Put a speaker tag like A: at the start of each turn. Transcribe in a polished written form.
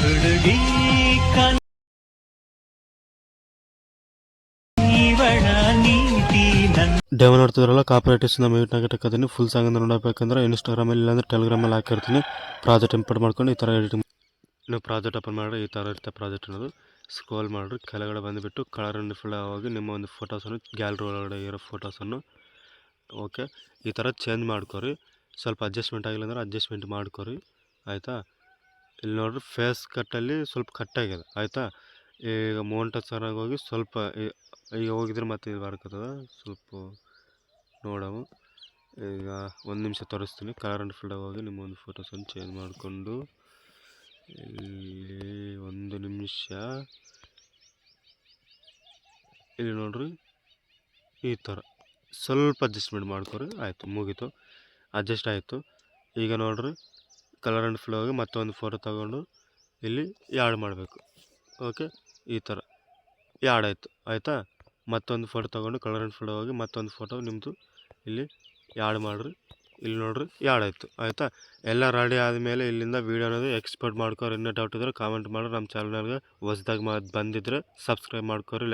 A: ಹುಡುಗಿ ಕನ್ನೀವಳ ನೀತಿ ನನ್ನ
B: ಡೆಮೋ ನೋಡ್ತಿದ್ರಲ್ಲ ಕಾಪರೇಟಿವ್ಸ್ ನಮ್ಮ ಯೂಟ್ಯೂಬ್ ಹಾಕಿರ್ತೀನಿ. ಫುಲ್ ಸಾಂಗ್ ಅಂತ ನೋಡಬೇಕಂದ್ರೆ ಇನ್ಸ್ಟಾಗ್ರಾಮಲ್ಲಿ ಇಲ್ಲಾಂದ್ರೆ ಟೆಲಿಗ್ರಾಮಲ್ಲಿ ಹಾಕಿರ್ತೀನಿ. ಪ್ರಾಜೆಕ್ಟ್ ಇಂಪೋರ್ಟ್ ಮಾಡ್ಕೊಂಡು ಈ ಥರ ಎಡಿಟಿಂಗ್ ನೀವು ಪ್ರಾಜೆಕ್ಟ್ ಓಪನ್ ಮಾಡಿರಿ. ಈ ಥರ ಇರುತ್ತೆ ಪ್ರಾಜೆಕ್ಟ್ ಅನ್ನೋದು. ಸ್ಕ್ರೋಲ್ ಮಾಡಿರಿ, ಕೆಳಗಡೆ ಬಂದುಬಿಟ್ಟು ಕಲರ್ ಆ್ಯಂಡ್ ಫಿಲ್ ಆಗಿ ನಿಮ್ಮ ಒಂದು ಫೋಟೋಸನ್ನು ಗ್ಯಾಲರಿ ಒಳಗಡೆ ಇರೋ ಫೋಟೋಸನ್ನು ಓಕೆ ಈ ಥರ ಚೇಂಜ್ ಮಾಡ್ಕೊರಿ. ಸ್ವಲ್ಪ ಅಡ್ಜಸ್ಟ್ಮೆಂಟ್ ಆಗಿಲ್ಲ ಅಂದ್ರೆ ಅಡ್ಜಸ್ಟ್ಮೆಂಟ್ ಮಾಡ್ಕೊರಿ ಆಯಿತಾ. ಇಲ್ಲಿ ನೋಡಿರಿ ಫೇಸ್ ಕಟ್ಟಲ್ಲಿ ಸ್ವಲ್ಪ ಕಟ್ಟಾಗಿದೆ ಆಯಿತಾ. ಈಗ ಮೌಂಟ್ ಚೆನ್ನಾಗಿ ಹೋಗಿ ಸ್ವಲ್ಪ ಈಗ ಹೋಗಿದ್ರೆ ಮತ್ತೆ ಇದು ಬರ್ತದೆ. ಸ್ವಲ್ಪ ನೋಡವು. ಈಗ ಒಂದು ನಿಮಿಷ ತೋರಿಸ್ತೀನಿ. ಕಲರ್ ಆ್ಯಂಡ್ ಫಿಲ್ಡಾಗಿ ಹೋಗಿ ನಿಮ್ಮ ಒಂದು ಫೋಟೋಸನ್ನು ಚೇಂಜ್ ಮಾಡಿಕೊಂಡು ಇಲ್ಲಿ ಒಂದು ನಿಮಿಷ ಇಲ್ಲಿ ನೋಡ್ರಿ ಈ ಥರ ಸ್ವಲ್ಪ ಅಡ್ಜಸ್ಟ್ಮೆಂಟ್ ಮಾಡ್ಕೊರಿ. ಆಯಿತು, ಮುಗೀತು, ಅಡ್ಜಸ್ಟ್ ಆಯಿತು. ಈಗ ನೋಡ್ರಿ ಕಲರ್ ಆ್ಯಂಡ್ ಫಿಲ್ ಹೋಗಿ ಮತ್ತೊಂದು ಫೋಟೋ ತಗೊಂಡು ಇಲ್ಲಿ ಯಾಡ್ ಮಾಡಬೇಕು. ಓಕೆ ಈ ಥರ ಯಾಡ್ ಆಯಿತು ಆಯಿತಾ. ಮತ್ತೊಂದು ಫೋಟೋ ತೊಗೊಂಡು ಕಲರ್ ಆ್ಯಂಡ್ ಫಿಲ್ ಹೋಗಿ ಮತ್ತೊಂದು ಫೋಟೋ ನಿಮ್ಮದು ಇಲ್ಲಿ ಯಾಡ್ ಮಾಡಿರಿ. ಇಲ್ಲಿ ನೋಡ್ರಿ ಯಾಡ್ ಆಯಿತು ಆಯಿತಾ. ಎಲ್ಲ ರೆಡಿ ಆದಮೇಲೆ ಇಲ್ಲಿಂದ ವೀಡಿಯೋ ಅನ್ನೋದು ಎಕ್ಸ್ಪೋರ್ಟ್ ಮಾಡ್ಕೊರಿ. ಇನ್ನೂ ಡೌಟ್ ಇದ್ದರೆ ಕಾಮೆಂಟ್ ಮಾಡಿರಿ. ನಮ್ಮ ಚಾನಲ್ಗೆ ಹೊಸ್ದಾಗಿ ಬಂದಿದ್ದರೆ ಸಬ್ಸ್ಕ್ರೈಬ್ ಮಾಡ್ಕೊರಿ.